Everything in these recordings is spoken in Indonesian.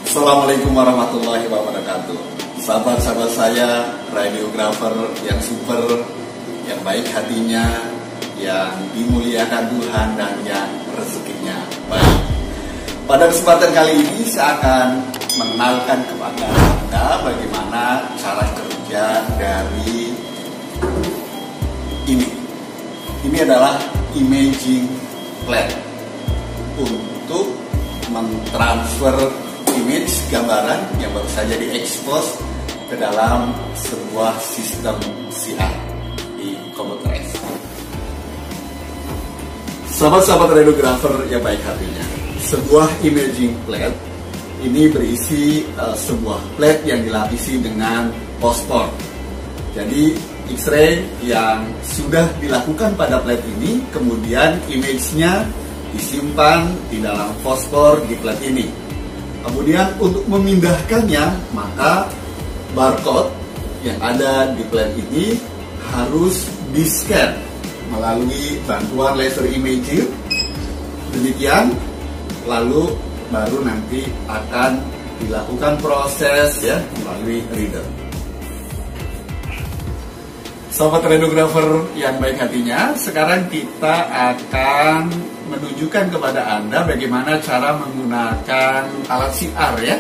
Assalamualaikum warahmatullahi wabarakatuh. Sahabat-sahabat saya, radiografer yang super, yang baik hatinya, yang dimuliakan Tuhan dan yang rezekinya baik. Pada kesempatan kali ini saya akan mengenalkan kepada Anda bagaimana cara kerja dari ini. Ini adalah imaging plate untuk mentransfer image gambaran yang baru saja diekspos ke dalam sebuah sistem CR di komputeris. Sahabat-sahabat radiografer yang baik hatinya, sebuah imaging plate ini berisi sebuah plate yang dilapisi dengan fosfor. Jadi X-ray yang sudah dilakukan pada plate ini, kemudian image-nya disimpan di dalam fosfor di plate ini. Kemudian untuk memindahkannya, maka barcode yang ada di plate ini harus di-scan melalui bantuan laser imaging. Demikian, lalu baru nanti akan dilakukan proses melalui reader. Sahabat radiografer yang baik hatinya, sekarang kita akan menunjukkan kepada Anda bagaimana cara menggunakan alat CR ya.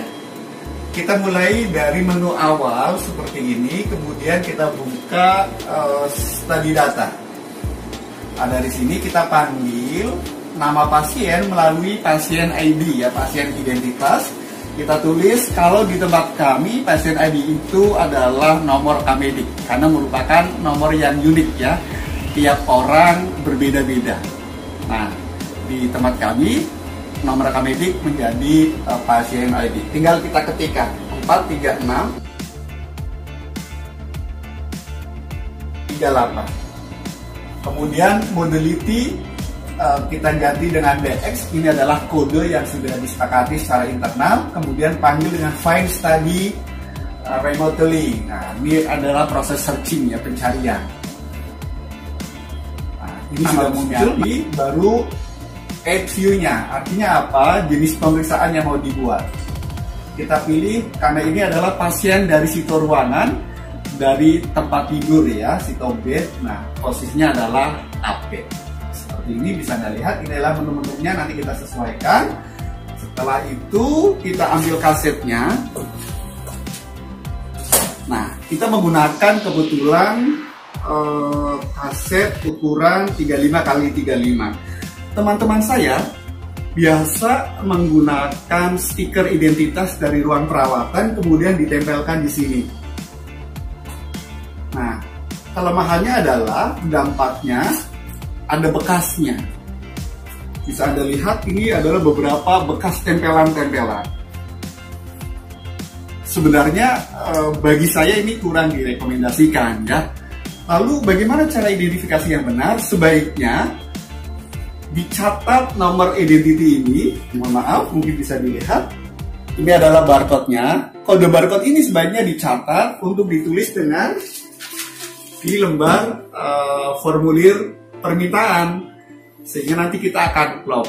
Kita mulai dari menu awal seperti ini, kemudian kita buka study data. Ada di sini kita panggil nama pasien melalui pasien ID ya, pasien identitas. Kita tulis kalau di tempat kami pasien ID itu adalah nomor Kamedik karena merupakan nomor yang unik ya. Tiap orang berbeda-beda. Nah, di tempat kami nomor Kamedik menjadi pasien ID. Tinggal kita ketikkan 436 38. Kemudian modality kita ganti dengan DX. Ini adalah kode yang sudah disepakati secara internal. Kemudian panggil dengan find study remotely. Nah, ini adalah proses searching ya, pencarian. Nah, ini sudah muncul. Baru add view-nya. Artinya apa? Jenis pemeriksaan yang mau dibuat. Kita pilih karena ini adalah pasien dari situ ruangan, dari tempat tidur ya, situ bed. Nah, posisinya adalah update. Ini bisa Anda lihat, ini adalah menu-menunya, nanti kita sesuaikan. Setelah itu kita ambil kasetnya. Nah, kita menggunakan kebetulan kaset ukuran 35x35. Teman-teman saya biasa menggunakan stiker identitas dari ruang perawatan, kemudian ditempelkan di sini. Nah, kelemahannya adalah dampaknya ada bekasnya. Bisa Anda lihat ini adalah beberapa bekas tempelan-tempelan. Sebenarnya bagi saya ini kurang direkomendasikan ya. Lalu bagaimana cara identifikasi yang benar? Sebaiknya dicatat nomor identity ini. Mohon maaf, mungkin bisa dilihat. Ini adalah barcode-nya. Kode barcode ini sebaiknya dicatat untuk ditulis dengan di lembar formulir permintaan, sehingga nanti kita akan plot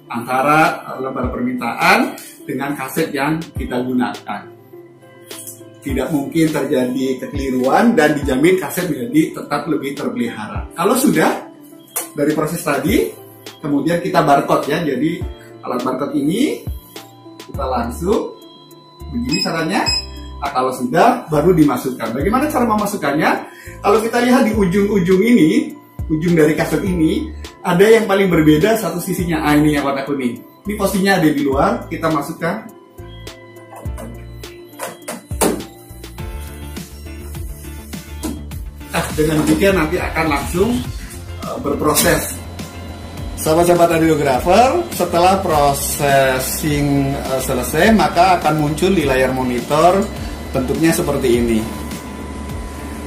antara lembar permintaan dengan kaset yang kita gunakan. Tidak mungkin terjadi kekeliruan dan dijamin kaset menjadi tetap lebih terpelihara. Kalau sudah dari proses tadi, kemudian kita barcode ya. Jadi alat barcode ini kita langsung begini caranya. Nah, kalau sudah baru dimasukkan. Bagaimana cara memasukkannya? Kalau kita lihat di ujung-ujung ini, ujung dari kaset ini ada yang paling berbeda, satu sisinya ini yang warna kuning. Ini posisinya ada di luar, kita masukkan. Dengan demikian nanti akan langsung berproses. Sahabat-sahabat radiografer, setelah processing selesai, maka akan muncul di layar monitor bentuknya seperti ini.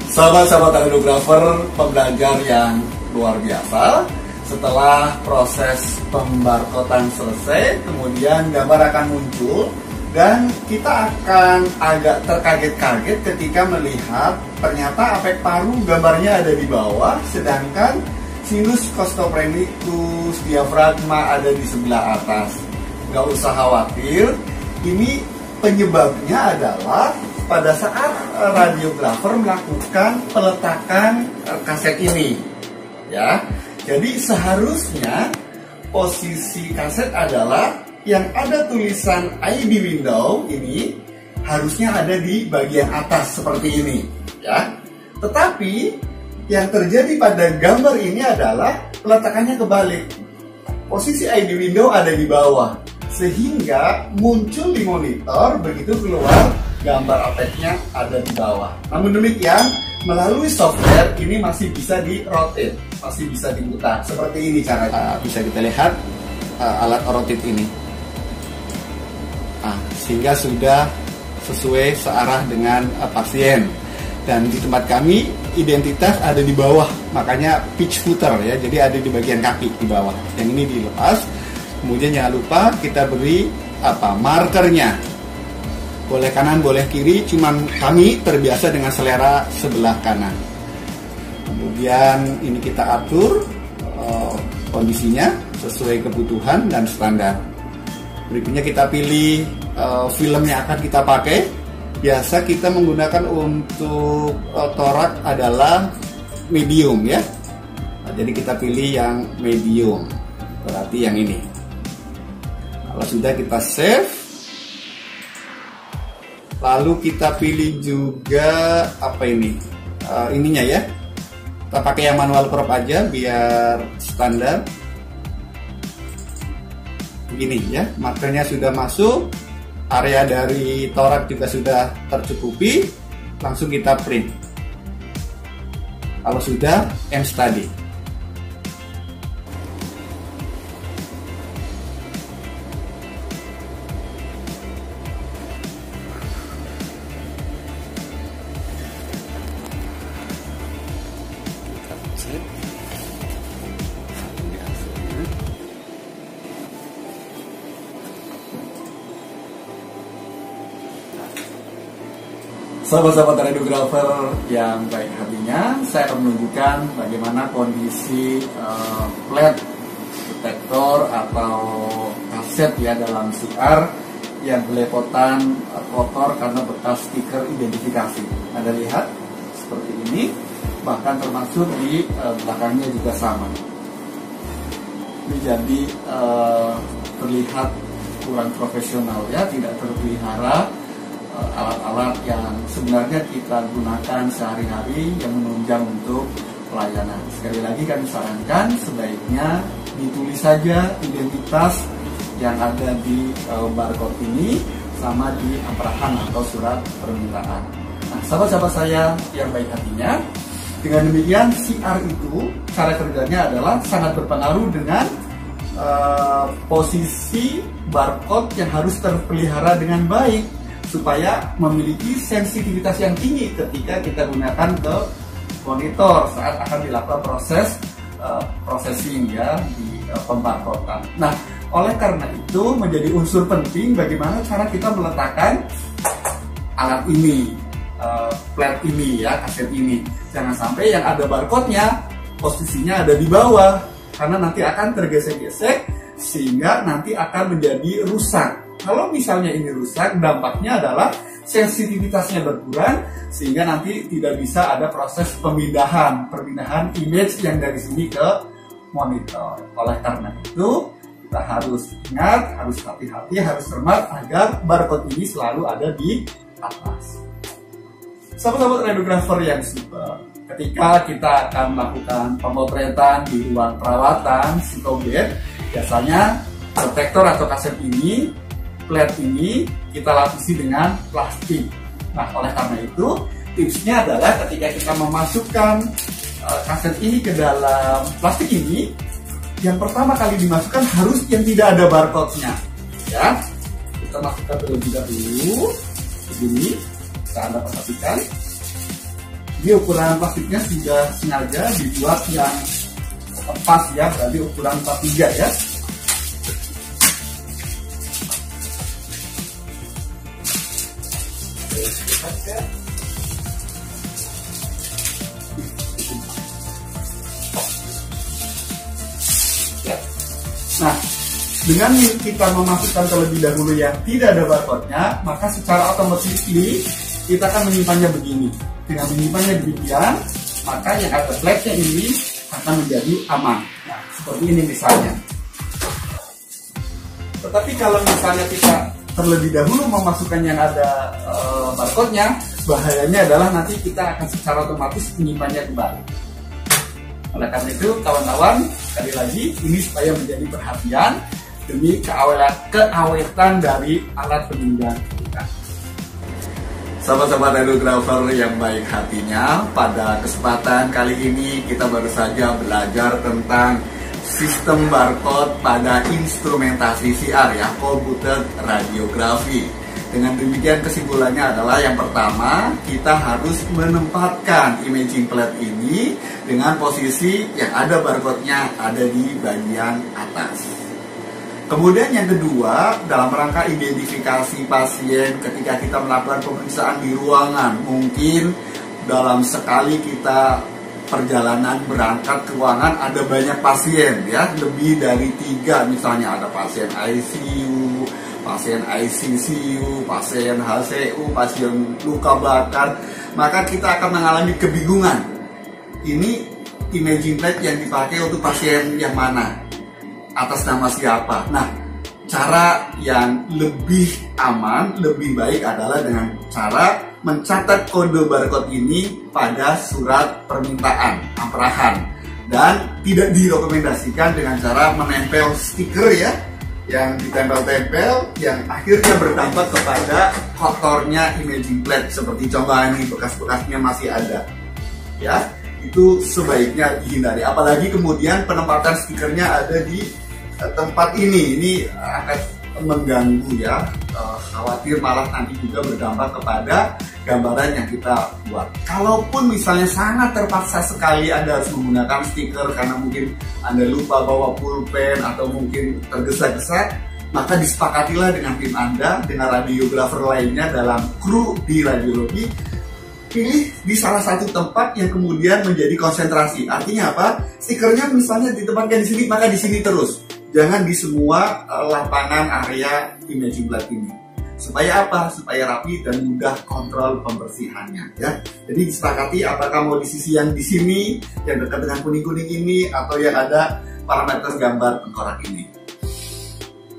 Sahabat-sahabat radiografer, pembelajar yang luar biasa. Setelah proses pembarkotan selesai, kemudian gambar akan muncul dan kita akan agak terkaget-kaget ketika melihat ternyata apek paru gambarnya ada di bawah, sedangkan sinus costophrenicus diafragma ada di sebelah atas. Nggak usah khawatir, ini penyebabnya adalah pada saat radiografer melakukan peletakan kaset ini, ya. Jadi seharusnya posisi kaset adalah yang ada tulisan ID window ini harusnya ada di bagian atas seperti ini, ya. Tetapi yang terjadi pada gambar ini adalah peletakannya kebalik. Posisi ID window ada di bawah, sehingga muncul di monitor begitu keluar gambar APEX-nya ada di bawah. Namun demikian, melalui software ini masih bisa di-rotate, masih bisa diputar. Seperti ini caranya. Bisa kita lihat alat rotate ini. Sehingga sudah sesuai searah dengan pasien. Dan di tempat kami identitas ada di bawah, makanya pitch footer ya, jadi ada di bagian kaki di bawah. Yang ini dilepas, kemudian jangan lupa kita beri markernya, boleh kanan boleh kiri, cuman kami terbiasa dengan selera sebelah kanan. Kemudian ini kita atur kondisinya sesuai kebutuhan dan standar. Berikutnya kita pilih film yang akan kita pakai. Biasa kita menggunakan untuk torak adalah medium ya. Jadi kita pilih yang medium, berarti yang ini. Kalau sudah kita save, lalu kita pilih juga ininya ya. Kita pakai yang manual crop aja biar standar. Begini ya, markernya sudah masuk. Area dari torak juga sudah tercukupi, langsung kita print. Kalau sudah, M-Study. Sahabat-sahabat radiografer yang baik hatinya, saya akan menunjukkan bagaimana kondisi flat detektor atau kaset ya dalam CR yang belepotan kotor karena bekas stiker identifikasi. Anda lihat seperti ini, bahkan termasuk di belakangnya juga sama. Ini jadi terlihat kurang profesional ya, tidak terpelihara. Alat-alat yang sebenarnya kita gunakan sehari-hari yang menunjang untuk pelayanan. Sekali lagi kami sarankan sebaiknya ditulis saja identitas yang ada di barcode ini sama di amprahan atau surat permintaan. Nah, sahabat-sahabat saya yang baik hatinya, dengan demikian CR itu cara kerjanya adalah sangat berpengaruh dengan posisi barcode yang harus terpelihara dengan baik, supaya memiliki sensitivitas yang tinggi ketika kita gunakan ke monitor saat akan dilakukan proses processing ya di pembarcodean. Nah, oleh karena itu menjadi unsur penting bagaimana cara kita meletakkan alat ini, plat ini ya, kaset ini. Jangan sampai yang ada barcode-nya posisinya ada di bawah, karena nanti akan tergesek-gesek sehingga nanti akan menjadi rusak. Kalau misalnya ini rusak, dampaknya adalah sensitivitasnya berkurang sehingga nanti tidak bisa ada proses perpindahan image yang dari sini ke monitor. Oleh karena itu, kita harus ingat, harus hati-hati, harus cermat agar barcode ini selalu ada di atas. Sahabat-sahabat radiografer yang super, ketika kita akan melakukan pemotretan di ruang perawatan psikobed, biasanya detektor atau kaset ini, plat ini kita lapisi dengan plastik. Nah, oleh karena itu tipsnya adalah ketika kita memasukkan kaset ini ke dalam plastik ini, yang pertama kali dimasukkan harus yang tidak ada barcode-nya. Ya, kita masukkan terlebih dahulu. Begini, kita Anda perhatikan. Ini ukuran plastiknya sudah sengaja dibuat yang pas ya, berarti ukuran 43 ya. Nah, Dengan kita memasukkan terlebih dahulu yang tidak ada barcode-nya, maka secara otomatis ini kita akan menyimpannya begini. Dengan menyimpannya demikian, maka yang ada flagnya ini akan menjadi aman. Nah, seperti ini misalnya. Tetapi kalau misalnya kita terlebih dahulu memasukkan yang ada barcode-nya, bahayanya adalah nanti kita akan secara otomatis menyimpannya kembali. Oleh karena itu, kawan-kawan, sekali lagi ini supaya menjadi perhatian demi keawetan dari alat penunjang kita. Sahabat-sahabat radiografer yang baik hatinya, pada kesempatan kali ini kita baru saja belajar tentang sistem barcode pada instrumentasi CR ya, komputer radiografi. Dengan demikian kesimpulannya adalah yang pertama, kita harus menempatkan imaging plate ini dengan posisi yang ada barcode-nya ada di bagian atas. Kemudian yang kedua, dalam rangka identifikasi pasien ketika kita melakukan pemeriksaan di ruangan, mungkin dalam sekali kita perjalanan berangkat ke ruangan ada banyak pasien ya, lebih dari 3 misalnya, ada pasien ICU, pasien ICCU, pasien HCU, pasien luka bakar, maka kita akan mengalami kebingungan. Ini imaging plate yang dipakai untuk pasien yang mana? Atas nama siapa? Nah, cara yang lebih aman, lebih baik adalah dengan cara mencatat kode barcode ini pada surat permintaan amperahan, dan tidak direkomendasikan dengan cara menempel stiker ya, yang ditempel-tempel yang akhirnya berdampak kepada kotornya imaging plate. Seperti contoh ini, bekas-bekasnya masih ada ya, itu sebaiknya dihindari. Apalagi kemudian penempatan stikernya ada di tempat ini akan mengganggu ya, khawatir malah nanti juga berdampak kepada gambaran yang kita buat. Kalaupun misalnya sangat terpaksa sekali Anda harus menggunakan stiker karena mungkin Anda lupa bawa pulpen atau mungkin tergesa-gesa, maka disepakatilah dengan tim Anda, dengan radiografer lainnya dalam kru di radiologi, pilih di salah satu tempat yang kemudian menjadi konsentrasi. Artinya apa? Stikernya misalnya ditempatkan di sini, maka di sini terus. Jangan di semua lapangan area imaging plate ini. Supaya apa? Supaya rapi dan mudah kontrol pembersihannya ya. Jadi disepakati apakah mau di sisi yang di sini, yang dekat dengan kuning-kuning ini, atau yang ada parameter gambar tengkorak ini.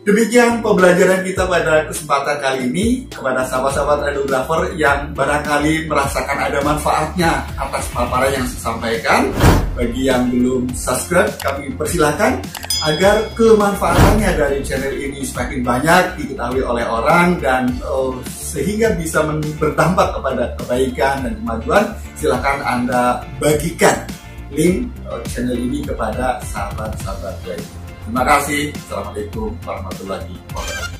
Demikian pembelajaran kita pada kesempatan kali ini. Kepada sahabat-sahabat radiografer yang barangkali merasakan ada manfaatnya atas paparan yang saya sampaikan, bagi yang belum subscribe, kami persilahkan agar kemanfaatannya dari channel ini semakin banyak diketahui oleh orang dan sehingga bisa berdampak kepada kebaikan dan kemajuan. Silahkan Anda bagikan link channel ini kepada sahabat-sahabat lain. Terima kasih. Assalamualaikum warahmatullahi wabarakatuh.